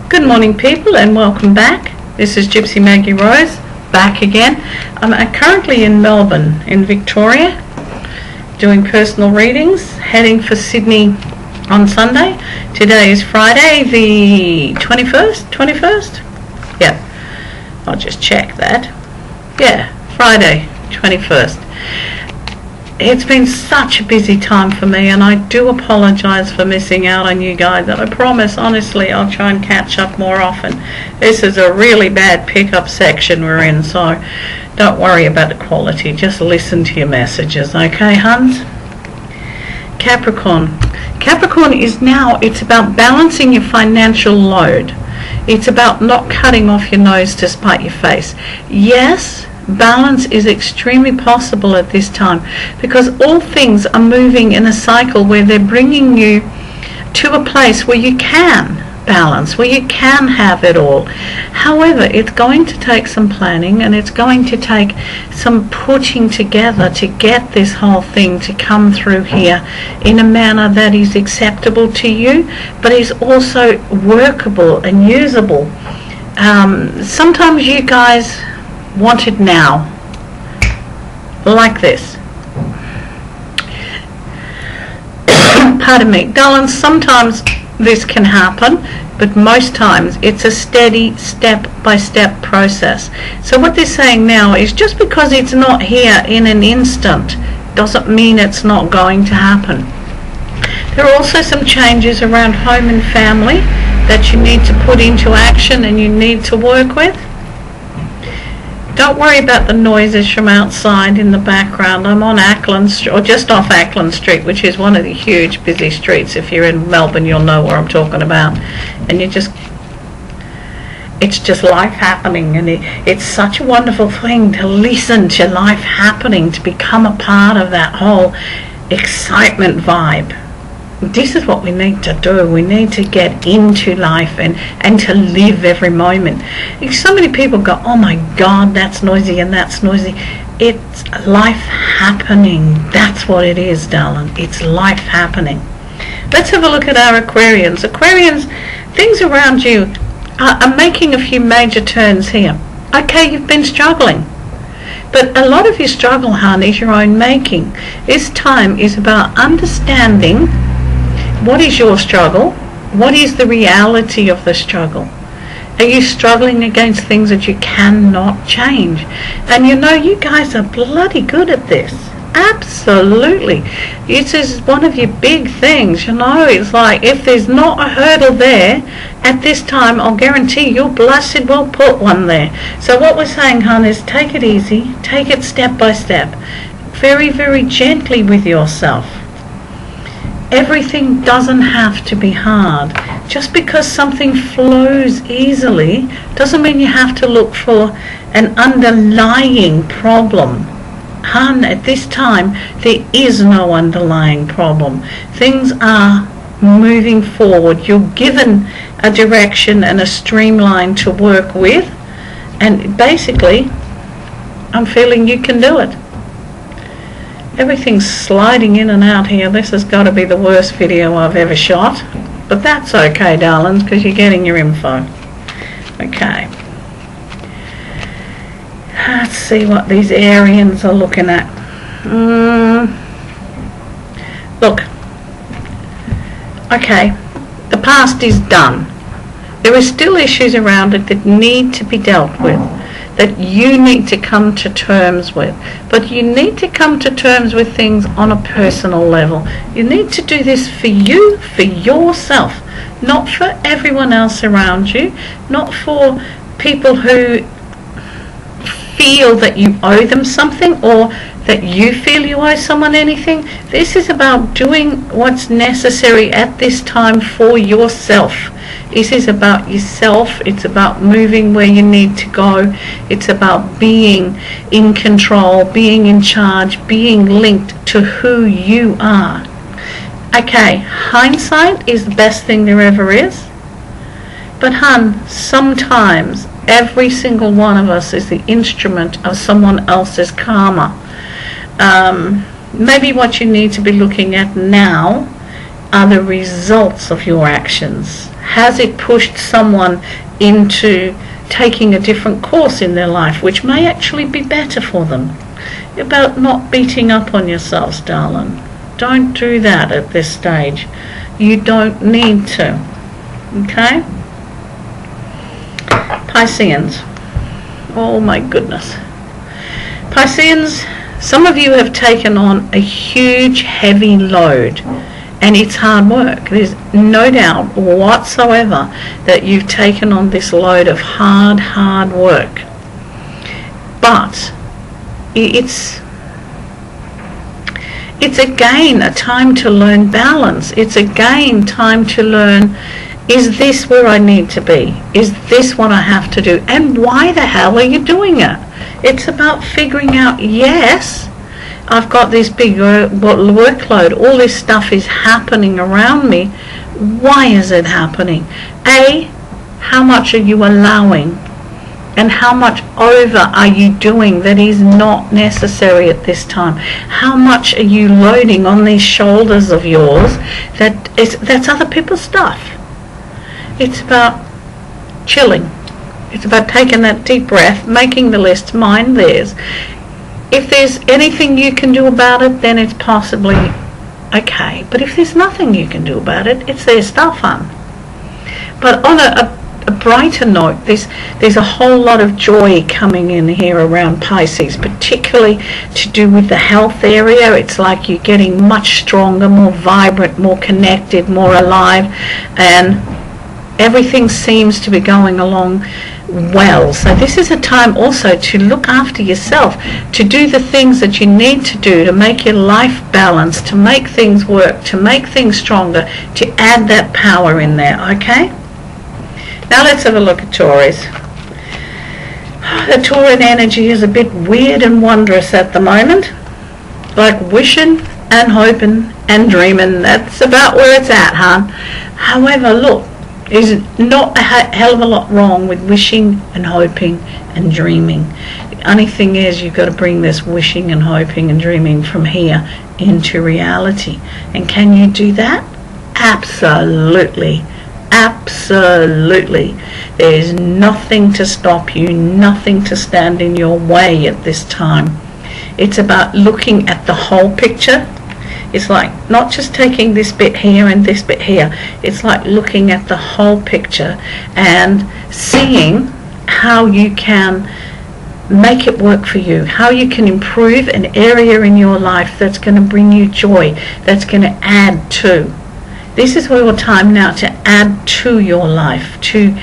Good morning, people, and welcome back. This is Gypsy Maggie Rose, back again. I'm currently in Melbourne, in Victoria, doing personal readings, heading for Sydney on Sunday. Today is Friday, the 21st? Yeah, I'll just check that. Yeah, Friday, 21st. It's been such a busy time for me, and I do apologise for missing out on you guys, and I promise, honestly, I'll try and catch up more often. This is a really bad pickup section we're in, so don't worry about the quality, just listen to your messages, okay, huns? Capricorn. Capricorn is now, it's about balancing your financial load. It's about not cutting off your nose to spite your face. Yes, balance is extremely possible at this time because all things are moving in a cycle where they're bringing you to a place where you can balance, where you can have it all. However, it's going to take some planning, and it's going to take some putting together to get this whole thing to come through here in a manner that is acceptable to you, but is also workable and usable. Sometimes you guys want it now, like this. Pardon me, darlings, sometimes this can happen, but most times it's a steady step-by-step process. So what they're saying now is just because it's not here in an instant doesn't mean it's not going to happen. There are also some changes around home and family that you need to put into action and you need to work with. Don't worry about the noises from outside in the background. I'm on Ackland Street, or just off Ackland Street, which is one of the huge busy streets. If you're in Melbourne, you'll know what I'm talking about. And it's just life happening, and it's such a wonderful thing to listen to life happening, to become a part of that whole excitement vibe. This is what we need to do. We need to get into life and to live every moment. So many people go, oh my God, that's noisy and that's noisy. It's life happening. That's what it is, darling. It's life happening. Let's have a look at our Aquarians. Aquarians, things around you are making a few major turns here. Okay, you've been struggling. But a lot of your struggle, hon, is your own making. This time is about understanding what is your struggle? What is the reality of the struggle? Are you struggling against things that you cannot change? And you know, you guys are bloody good at this. Absolutely. This is one of your big things, you know. It's like, if there's not a hurdle there, at this time, I'll guarantee you'll blessed well put one there. So what we're saying, hon, is take it easy. Take it step by step. Very, very gently with yourself. Everything doesn't have to be hard. Just because something flows easily doesn't mean you have to look for an underlying problem. Hun, at this time, there is no underlying problem. Things are moving forward. You're given a direction and a streamline to work with, and basically, I'm feeling you can do it. Everything's sliding in and out here. This has got to be the worst video I've ever shot. But that's okay, darlings, because you're getting your info. Okay. Let's see what these Arians are looking at. Look. Okay. The past is done. There are still issues around it that need to be dealt with, that you need to come to terms with. But you need to come to terms with things on a personal level. You need to do this for you, for yourself, not for everyone else around you, not for people who feel that you owe them something or that you feel you owe someone anything. This is about doing what's necessary at this time for yourself. This is about yourself. It's about moving where you need to go. It's about being in control, being in charge, being linked to who you are. Okay, hindsight is the best thing there ever is. But hun, sometimes every single one of us is the instrument of someone else's karma. Maybe what you need to be looking at now are the results of your actions. Has it pushed someone into taking a different course in their life, which may actually be better for them? About not beating up on yourselves, darling. Don't do that at this stage. You don't need to. Okay? Pisceans. Oh my goodness. Pisceans, some of you have taken on a huge, heavy load, and it's hard work. There's no doubt whatsoever that you've taken on this load of hard work. But it's again a time to learn balance. It's again time to learn, is this where I need to be? Is this what I have to do? And why the hell are you doing it? It's about figuring out, yes, I've got this big workload, all this stuff is happening around me. Why is it happening? A, how much are you allowing? And how much over are you doing that is not necessary at this time? How much are you loading on these shoulders of yours that's other people's stuff? It's about chilling. It's about taking that deep breath, making the list, mind theirs. If there's anything you can do about it, then it's possibly okay. But if there's nothing you can do about it, it's their stuff, hon. But on a brighter note, there's a whole lot of joy coming in here around Pisces, particularly to do with the health area. It's like you're getting much stronger, more vibrant, more connected, more alive, and everything seems to be going along well. So this is a time also to look after yourself, to do the things that you need to do to make your life balanced, to make things work, to make things stronger, to add that power in there, okay? Now let's have a look at Taurus. The Tauran energy is a bit weird and wondrous at the moment. Like wishing and hoping and dreaming. That's about where it's at, hon. However, look, there's not a hell of a lot wrong with wishing and hoping and dreaming. The only thing is you've got to bring this wishing and hoping and dreaming from here into reality. And can you do that? Absolutely. Absolutely. There's nothing to stop you, nothing to stand in your way at this time. It's about looking at the whole picture. It's like not just taking this bit here and this bit here. It's like looking at the whole picture and seeing how you can make it work for you, how you can improve an area in your life that's going to bring you joy, that's going to add to. This is your time now to add to your life, to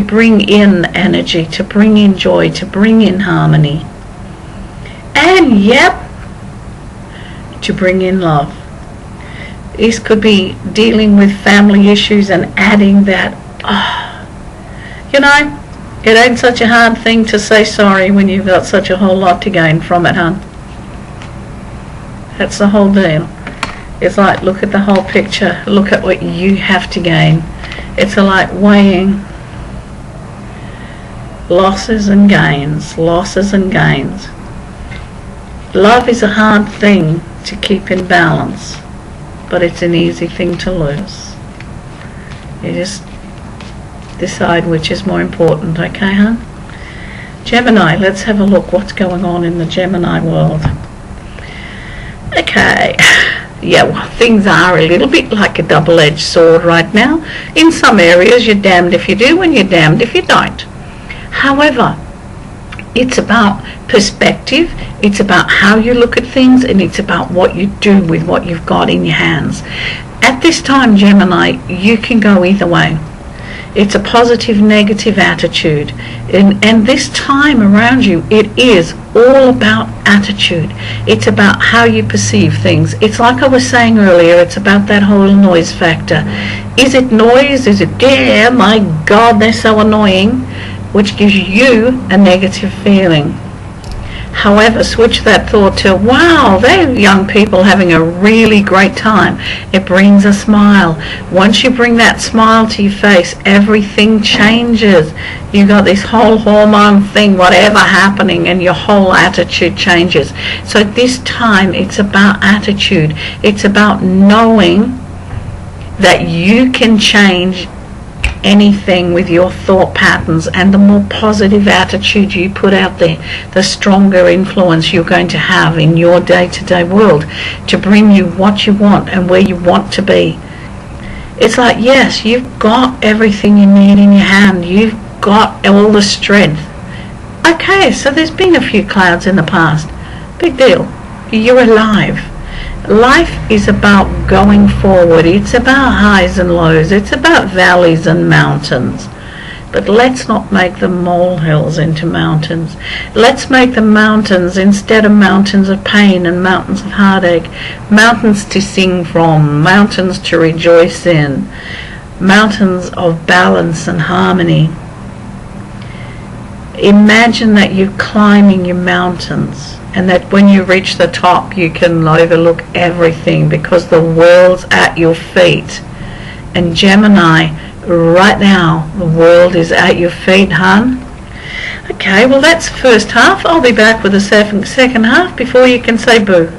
bring in energy, to bring in joy, to bring in harmony. And yep, to bring in love. This could be dealing with family issues and adding that, you know, it ain't such a hard thing to say sorry when you've got such a whole lot to gain from it, hon. That's the whole deal. It's like, look at the whole picture, look at what you have to gain. It's like weighing losses and gains, losses and gains. Love is a hard thing to keep in balance, but it's an easy thing to lose. You just decide which is more important, okay, hon? Gemini, let's have a look what's going on in the Gemini world. Okay. Yeah, well, things are a little bit like a double-edged sword right now. In some areas, you're damned if you do and you're damned if you don't. However, it's about perspective, it's about how you look at things, and it's about what you do with what you've got in your hands. At this time, Gemini, you can go either way. It's a positive, negative attitude. And this time around you, it is all about attitude. It's about how you perceive things. It's like I was saying earlier, it's about that whole noise factor. Is it noise? Is it, yeah, my God, they're so annoying, which gives you a negative feeling. However, switch that thought to, wow, they're young people having a really great time. It brings a smile. Once you bring that smile to your face, everything changes. You got this whole hormone thing, whatever happening, and your whole attitude changes. So this time, it's about attitude. It's about knowing that you can change anything with your thought patterns, and the more positive attitude you put out there, the stronger influence you're going to have in your day-to-day world to bring you what you want and where you want to be. It's like, yes, you've got everything you need in your hand. You've got all the strength. Okay, so there's been a few clouds in the past. Big deal. You're alive. Life is about going forward. It's about highs and lows. It's about valleys and mountains. But let's not make the molehills into mountains. Let's make the mountains, instead of mountains of pain and mountains of heartache, mountains to sing from, mountains to rejoice in, mountains of balance and harmony. Imagine that you're climbing your mountains, and that when you reach the top you can overlook everything because the world's at your feet. And Gemini, right now the world is at your feet, hun. Okay, well that's the first half. I'll be back with the second half before you can say boo.